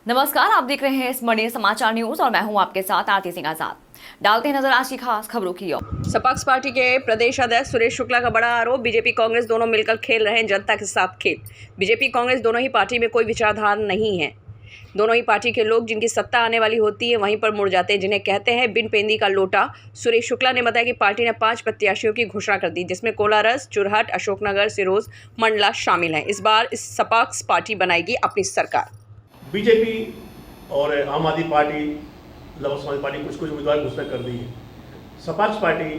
नमस्कार, आप देख रहे हैं स्मरणीय समाचार न्यूज और मैं हूं आपके साथ आरती सिंह आजाद। डालते हैं नजर आज की खास खबरों की ओर। सपाक्स पार्टी के प्रदेश अध्यक्ष सुरेश शुक्ला का बड़ा आरोप, बीजेपी कांग्रेस दोनों मिलकर खेल रहे हैं जनता के साथ खेल। बीजेपी कांग्रेस दोनों ही पार्टी में कोई विचारधारा नहीं है। दोनों ही पार्टी के लोग जिनकी सत्ता आने वाली होती है वहीं पर मुड़ जाते हैं, जिन्हें कहते हैं बिन पेंदी का लोटा। सुरेश शुक्ला ने बताया कि पार्टी ने 5 प्रत्याशियों की घोषणा कर दी, जिसमें कोलारस, चुरहट, अशोकनगर, सिरोज, मंडला शामिल हैं। इस बार इस सपाक्स पार्टी बनाएगी अपनी सरकार। बीजेपी और आम आदमी पार्टी, लगभग समाज पार्टी कुछ उम्मीदवार घोषणा कर दी है। सपाक्स पार्टी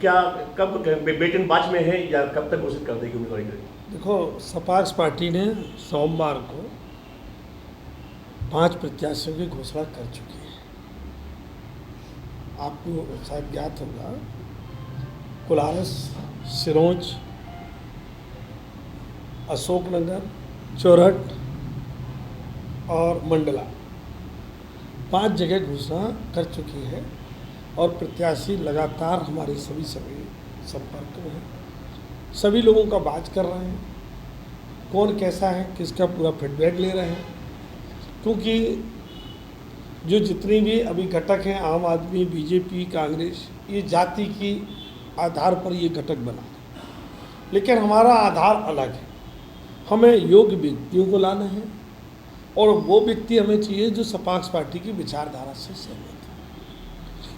क्या कब बेटन बाज में है या कब तक घोषित कर देगी उम्मीदवार? देखो, सपाक्स पार्टी ने सोमवार को 5 प्रत्याशियों की घोषणा कर चुकी है। आपको शायद ज्ञात होगा, कोलारस, सिरोंज, अशोकनगर, चोरहट और मंडला 5 जगह घोषणा कर चुकी है और प्रत्याशी लगातार हमारे सभी संपर्क में हैं। सभी लोगों का बात कर रहे हैं, कौन कैसा है, किसका पूरा फीडबैक ले रहे हैं, क्योंकि जो जितनी भी अभी घटक हैं, आम आदमी, बीजेपी, कांग्रेस, ये जाति की आधार पर ये घटक बना, लेकिन हमारा आधार अलग है। हमें योग्य व्यक्तियों को लाना है और वो व्यक्ति हमें चाहिए जो सपाक्स पार्टी की विचारधारा से सहमत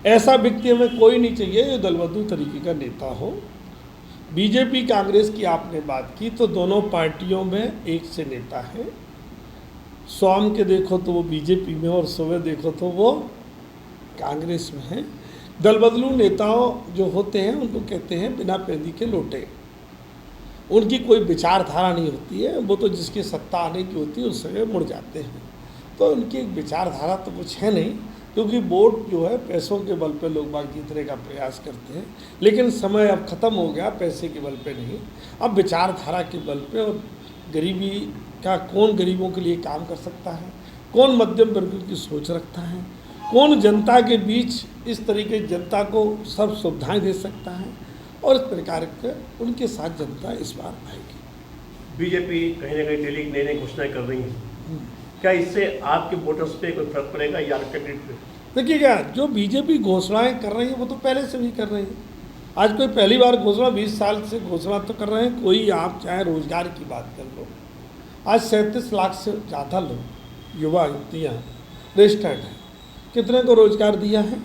है। ऐसा व्यक्ति हमें कोई नहीं चाहिए जो दलबदलू तरीके का नेता हो। बीजेपी कांग्रेस की आपने बात की तो दोनों पार्टियों में एक से नेता है। शाम के देखो तो वो बीजेपी में और सुबह देखो तो वो कांग्रेस में है। दलबदलू नेताओं जो होते हैं उनको कहते हैं बिना पेंदी के लोटे। उनकी कोई विचारधारा नहीं होती है, वो तो जिसकी सत्ता आने की होती है उस समय मुड़ जाते हैं। तो उनकी एक विचारधारा तो कुछ है नहीं, क्योंकि वोट जो है पैसों के बल पे लोग बाग जीतने का प्रयास करते हैं, लेकिन समय अब ख़त्म हो गया, पैसे के बल पे नहीं, अब विचारधारा के बल पे। और गरीबी का कौन गरीबों के लिए काम कर सकता है, कौन मध्यम वर्ग की सोच रखता है, कौन जनता के बीच इस तरीके जनता को सब सुविधाएँ दे सकता है, और इस प्रकार के उनके साथ जनता इस बार आएगी। बीजेपी कहीं ना कहीं डेली नई नई घोषणाएं कर रही है, क्या इससे आपके वोटर्स पे कोई फर्क पड़ेगा या कैंडिडेट पे? देखिएगा, जो बीजेपी घोषणाएं कर रही है वो तो पहले से भी कर रही है। आज कोई पहली बार घोषणा, 20 साल से घोषणा तो कर रहे हैं। कोई आप चाहे रोजगार की बात कर लो, आज 37 लाख से ज़्यादा लोग, युवा युवतियाँ रजिस्टर्ड हैं। कितने को रोजगार दिया है?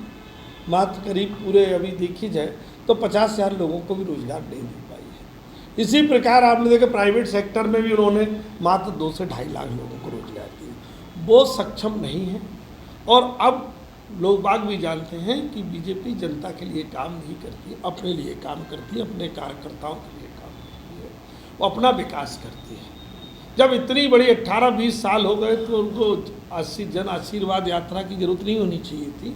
मात्र करीब पूरे अभी देखी जाए तो 50,000 लोगों को भी रोजगार नहीं दे पाई है। इसी प्रकार आपने देखा प्राइवेट सेक्टर में भी उन्होंने मात्र 2 से 2.5 लाख लोगों को रोजगार दिए। वो सक्षम नहीं है। और अब लोग बाग भी जानते हैं कि बीजेपी जनता के लिए काम नहीं करती, अपने लिए काम करती है, अपने कार्यकर्ताओं के लिए काम करती है, वो अपना विकास करती है। जब इतनी बड़ी 18-20 साल हो गए तो उनको जन आशीर्वाद यात्रा की जरूरत नहीं होनी चाहिए थी।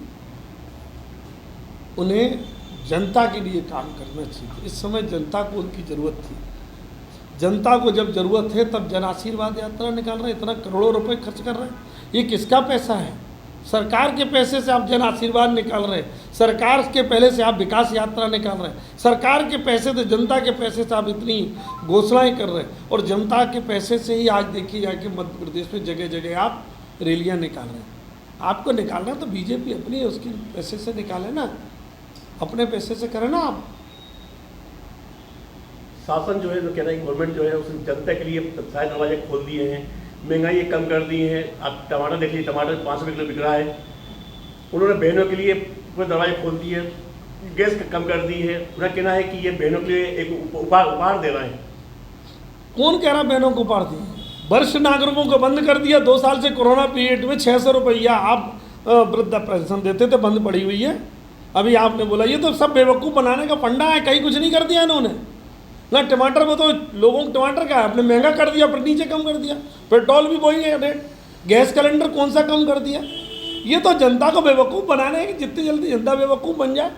उन्हें जनता के लिए काम करना चाहिए। इस समय जनता को उनकी ज़रूरत थी। जनता को जब ज़रूरत है तब जन आशीर्वाद यात्रा निकाल रहे हैं, इतना करोड़ों रुपए खर्च कर रहे हैं। ये किसका पैसा है? सरकार के पैसे से आप जन आशीर्वाद निकाल रहे हैं, सरकार के पहले से आप विकास यात्रा निकाल रहे हैं, सरकार के पैसे से, जनता के पैसे से आप इतनी घोषणाएँ कर रहे हैं, और जनता के पैसे से ही आज देखिए जाके मध्य प्रदेश में जगह जगह आप रैलियाँ निकाल रहे हैं। आपको निकालना तो बीजेपी अपनी है, उसके पैसे से निकाले ना, अपने पैसे से करें ना आप। शासन जो है जो कह रहा है गवर्नमेंट जो है उसने जनता के लिए सारे दरवाजे खोल दिए हैं, महंगाई कम कर दी है। आप टमाटर देख लीजिए, टमाटर 500 रुपये किलो बिक रहा है। उन्होंने बहनों के लिए पूरे दरवाजे खोल दिए, गैस कम कर दी है। उनका कहना है कि ये बहनों के लिए एक उपहार दे रहे हैं। कौन कह रहा बहनों को उपहार दिए? वरिष्ठ नागरिकों को बंद कर दिया। 2 साल से कोरोना पीरियड में 600 रुपया आप वृद्धा पेंशन देते थे, बंद पड़ी हुई है। अभी आपने बोला ये तो सब बेवकूफ़ बनाने का फंडा है, कहीं कुछ नहीं कर दिया इन्होंने ना। टमाटर को तो लोगों को टमाटर का आपने महंगा कर दिया, पर नीचे कम कर दिया। पेट्रोल भी वही है रेट, गैस सिलेंडर कौन सा कम कर दिया? ये तो जनता को बेवकूफ़ बनाना है कि जितनी जल्दी जनता बेवकूफ़ बन जाए।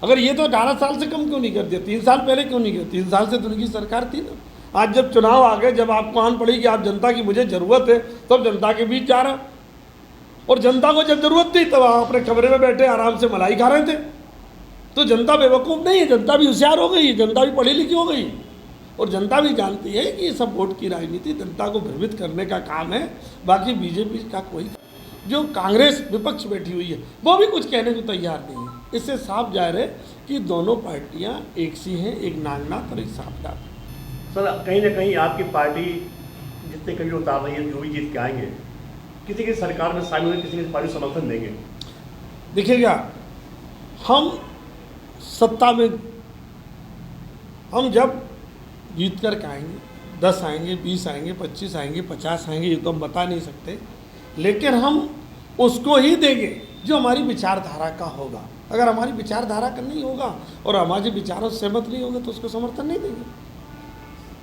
अगर ये तो 18 साल से कम क्यों नहीं कर दिया? 3 साल पहले क्यों नहीं किया? 3 साल से तो उनकी सरकार थी ना। आज जब चुनाव आ गए, जब आपको आन पड़ी कि आप जनता की मुझे ज़रूरत है, तब जनता के बीच जा रहा। और जनता को जब ज़रूरत थी तब आप अपने कमरे में बैठे आराम से मलाई खा रहे थे। तो जनता बेवकूफ़ नहीं है, जनता भी होशियार हो गई, जनता भी पढ़ी लिखी हो गई। और जनता भी जानती है कि ये सब वोट की राजनीति जनता को भ्रमित करने का काम है। बाकी बीजेपी का कोई, जो कांग्रेस विपक्ष बैठी हुई है वो भी कुछ कहने को तैयार नहीं है। इससे साफ जाहिर है कि दोनों पार्टियां एक सी हैं, एक नागनाथ और एक सांपनाथ। सर कहीं ना कहीं आपकी पार्टी जितने कभी उतार रही है, जो भी जीत के आएंगे, किसी की सरकार में शामिल होंगे, किसी की पार्टी समर्थन देंगे। देखिएगा, हम सत्ता में हम जब जीत कर के आएंगे, 10 आएंगे, 20 आएंगे, 25 आएंगे, 50 आएंगे, ये तो हम बता नहीं सकते, लेकिन हम उसको ही देंगे जो हमारी विचारधारा का होगा। अगर हमारी विचारधारा का नहीं होगा और हमारे विचारों से सहमत नहीं होंगे तो उसको समर्थन नहीं देंगे।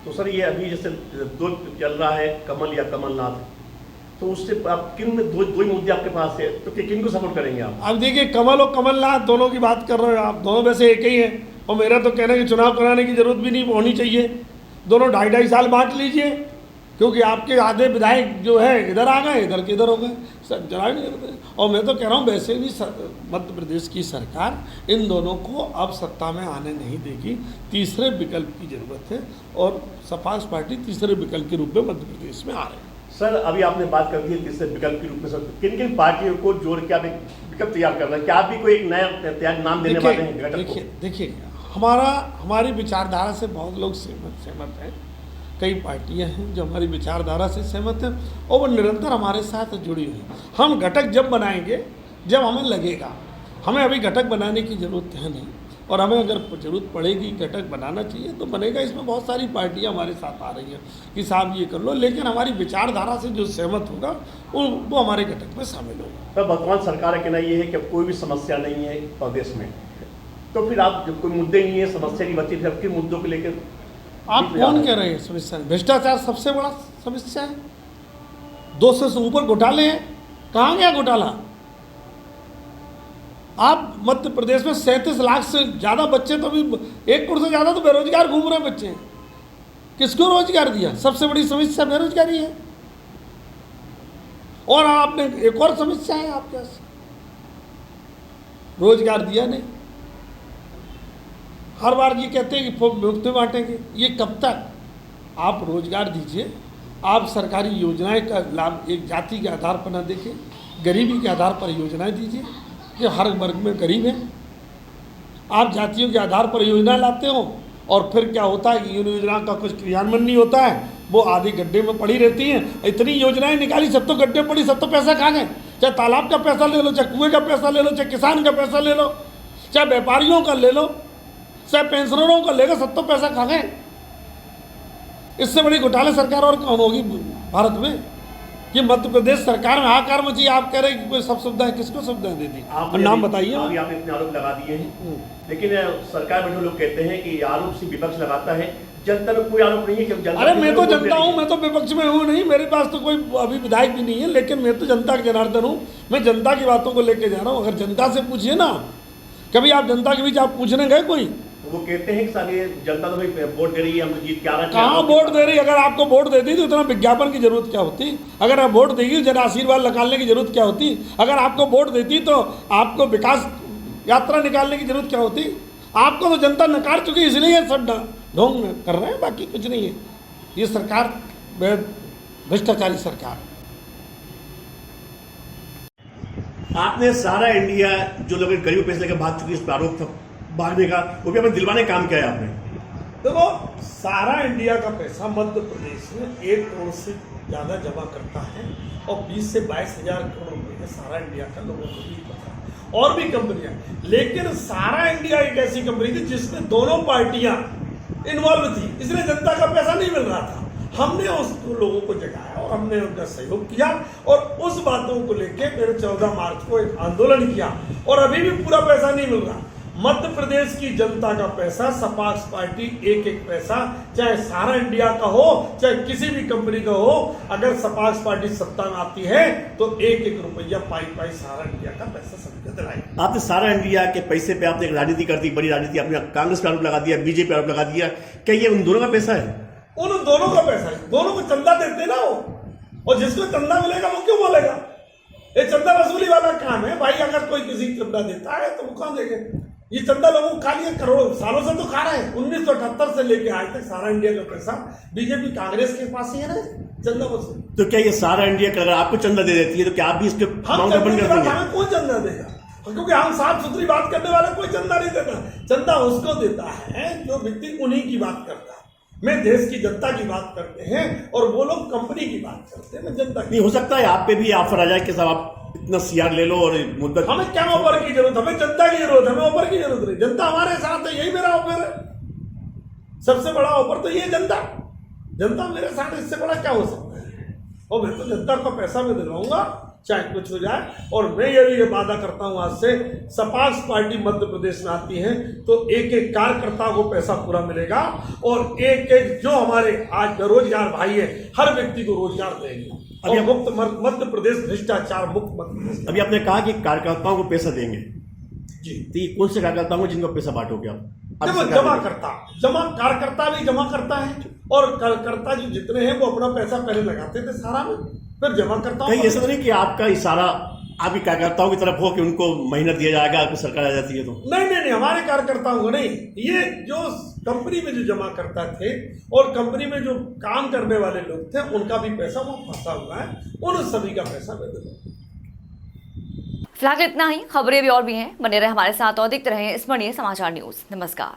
तो सर ये अभी जैसे दो चल रहा है, कमल या कमलनाथ, तो उससे आप किन में दो ही मुद्दे आपके पास है, तो किन को सपोर्ट करेंगे आप? अब देखिए, कमल और कमलनाथ दोनों की बात कर रहे हो आप, दोनों वैसे एक ही हैं। और मेरा तो कहना है कि चुनाव कराने की जरूरत भी नहीं होनी चाहिए, दोनों 2.5 साल बांट लीजिए, क्योंकि आपके आधे विधायक जो है इधर आ गए, इधर के इधर हो गए, सब चुनाव नहीं करते। और मैं तो कह रहा हूँ वैसे भी मध्य प्रदेश की सरकार इन दोनों को अब सत्ता में आने नहीं देगी। तीसरे विकल्प की जरूरत है और सपा पार्टी तीसरे विकल्प के रूप में मध्य प्रदेश में आ रही है। सर अभी आपने बात कर दी है तीसरे विकल्प के रूप में, सर किन किन पार्टियों को जोड़ के आप एक विकल्प तैयार कर रहे हैं? क्या आप भी कोई एक नया तैयार नाम देने वाले हैं? देखिए, हमारी विचारधारा से बहुत लोग सहमत हैं। कई पार्टियां हैं जो हमारी विचारधारा से सहमत हैं और वो निरंतर हमारे साथ जुड़ी हुई हैं। हम घटक जब बनाएंगे जब हमें लगेगा, हमें अभी घटक बनाने की ज़रूरत है नहीं, और हमें अगर ज़रूरत पड़ेगी घटक बनाना चाहिए तो बनेगा। इसमें बहुत सारी पार्टियां हमारे साथ आ रही हैं कि साहब ये कर लो, लेकिन हमारी विचारधारा से जो सहमत होगा वो हमारे घटक में शामिल होगा। सर वर्तमान सरकार का कहना ये है कि अब कोई भी समस्या नहीं है प्रदेश में, तो फिर आप जब कोई मुद्दे नहीं है, समस्या नहीं बची, फिर किन मुद्दों को लेकर आप कौन कह रहे हैं समस्या? भ्रष्टाचार सबसे बड़ा समस्या है, 200 से ऊपर घोटाले हैं। कहाँ गया घोटाला? आप मध्य प्रदेश में 37 लाख से ज़्यादा बच्चे, तो अभी 1 करोड़ से ज़्यादा तो बेरोजगार घूम रहे बच्चे हैं। किसको रोजगार दिया? सबसे बड़ी समस्या बेरोजगारी है। और आपने एक और समस्या है आपके पास, रोजगार दिया नहीं। हर बार ये कहते हैं कि मुफ्त में बांटेंगे, ये कब तक? आप रोजगार दीजिए, आप सरकारी योजनाएं का लाभ एक जाति के आधार पर न देखें, गरीबी के आधार पर योजनाएं दीजिए कि हर वर्ग में गरीब है। आप जातियों के आधार पर योजना लाते हो और फिर क्या होता है कि इन योजनाओं का कुछ क्रियान्वयन नहीं होता है, वो आधी गड्ढे में पड़ी रहती हैं। इतनी योजनाएं निकाली, सब तो गड्ढे पड़ी, सब तो पैसा खा गए। चाहे तालाब का पैसा ले लो, चाहे कुएं का पैसा ले लो, चाहे किसान का पैसा ले लो, चाहे व्यापारियों का ले लो, चाहे पेंशनरों का लेगा, सब तो पैसा खा गए। इससे बड़ी घोटाले सरकार और कौन होगी भारत में? कि मध्य प्रदेश सरकार में हाहाकार मची। आप कह रहे हैं कि कोई सब सुविधाएं, किसको सुविधाएं दे दी? आप नाम बताइए। अभी आपने इतने आरोप लगा दिए हैं, लेकिन सरकार में जो लोग कहते हैं कि आरोप से विपक्ष लगाता है, जनता में कोई आरोप नहीं है कि जनता। अरे मैं तो जनता हूँ, मैं तो विपक्ष में हूँ नहीं, मेरे पास तो कोई अभी विधायक भी नहीं है, लेकिन मैं तो जनता का जनार्दन हूँ। मैं जनता की बातों को लेके जा रहा हूँ। अगर जनता से पूछिए ना, कभी आप जनता के बीच आप पूछने गए कोई? वो कहते हैं कि सारे जनता तो भाई वोट दे रही है, हम तो जीत के आ रहे हैं। कहाँ वोट दे रही? अगर आपको वोट देती तो इतना विज्ञापन की जरूरत क्या होती? अगर आप वोट देगी जन आशीर्वाद निकालने की जरूरत क्या होती? अगर आपको वोट देती तो आपको विकास यात्रा निकालने की जरूरत क्या होती? आपको तो जनता नकार चुकी, इसलिए ये सब ढोंग कर रहे हैं, बाकी कुछ नहीं है। ये सरकार भ्रष्टाचारी सरकार। आपने सारा इंडिया जो लोग गरीब पैसे लेकर भाग चुकी है, इस पर आरोप था भागने का, वो भी हमें दिलवाने काम किया है आपने। देखो, सारा इंडिया का पैसा मध्य प्रदेश में 1 करोड़ से ज़्यादा जमा करता है और 20 से 22 हज़ार करोड़ रुपये सारा इंडिया का, लोगों को भी पता है। और भी कंपनियां, लेकिन सारा इंडिया एक ऐसी कंपनी थी जिसमें दोनों पार्टियां इन्वॉल्व थी, इसलिए जनता का पैसा नहीं मिल रहा था। हमने उस लोगों को जगाया और हमने उनका सहयोग किया और उस बातों को लेकर मैंने 14 मार्च को एक आंदोलन किया और अभी भी पूरा पैसा नहीं मिल रहा। मध्य प्रदेश की जनता का पैसा, सपा पार्टी एक पैसा, चाहे सारा इंडिया का हो चाहे किसी भी कंपनी का हो, अगर सपा पार्टी सत्ता में आती है तो 1-1 रुपया पाई सारा इंडिया का पैसा सबको दिलाएगी। आपने सारा इंडिया के पैसे पे आपने एक राजनीति कर दी, बड़ी राजनीति। आपने कांग्रेस पे आरोप लगा दिया, बीजेपी आरोप लगा दिया, क्या ये उन दोनों का पैसा है? उन दोनों का पैसा है, दोनों को चंदा देते ना वो, और जिसको चंदा मिलेगा वो क्यों बोलेगा? ये चंदा वसूली वाला काम है भाई। अगर कोई किसी चंदा देता है तो वो कहाँ देंगे? ये चंदा लोगों को खा लिया, करोड़ों सालों से तो खा रहे हैं। 1978 से लेके आज तक सारा इंडिया का पैसा बीजेपी कांग्रेस के पास ही है ना, चंदा वसूल। तो क्या ये सारा इंडिया का अगर आपको चंदा दे देती है तो क्या आप भी इसके मांग बंद कर देंगे? हमें कौन चंदा देगा? क्योंकि हम साफ सुथरी बात करने वाले, कोई चंदा नहीं देता। चंदा उसको देता है जो व्यक्ति उन्हीं की बात करता है। मैं देश की जनता की बात करते हैं और वो लोग कंपनी की बात करते हैं। मैं जनता की। नहीं, हो सकता है आप पे भी ऑफर आ जाए कि साहब आप इतना सीआर ले लो और मुद्दा। हमें क्या ऑफर की जरूरत, हमें जनता की जरूरत है, हमें ऑफर की जरूरत नहीं। जनता हमारे साथ है, यही मेरा ऑफर है। सबसे बड़ा ऑफर तो ये जनता, जनता मेरे साथ, इससे बड़ा क्या हो सकता है? और मैं तो जनता का पैसा मैं दिलवाऊंगा चाहे कुछ हो जाए। और मैं ये वादा करता हूं, आज से सपाक्स पार्टी मध्य प्रदेश में आती है तो एक एक कार्यकर्ता को पैसा पूरा मिलेगा और एक एक जो हमारे आज बेरोजगार भाई है हर व्यक्ति को रोजगार देंगे। और मुक्त मध्य प्रदेश, भ्रष्टाचार मुक्त मध्य प्रदेश। अभी आपने कहा कि कार्यकर्ताओं को पैसा देंगे जी, तो ये कौन से कार्यकर्ताओं को जिनको पैसा बांटोगे आप? देखो, जमा कार्यकर्ता भी जमा करता है और कार्यकर्ता जो जितने हैं वो अपना पैसा पहले लगाते थे सारा में, फिर जमा करता कहीं ऐसा तो नहीं कि आपका इशारा आपके कार्यकर्ताओं की तरफ हो कि उनको महीना दिया जाएगा, आपको सरकार आ जाती है तो? नहीं, हमारे कार्यकर्ताओं को नहीं। ये जो कंपनी में जो जमा करता थे और कंपनी में जो काम करने वाले लोग थे उनका भी पैसा वहां फंसा हुआ है, उन सभी का पैसा मैं दूंगा। फिलहाल इतना ही। खबरें भी और भी हैं, बने रहे हमारे साथ और देखते रहे स्मरणीय समाचार न्यूज। नमस्कार।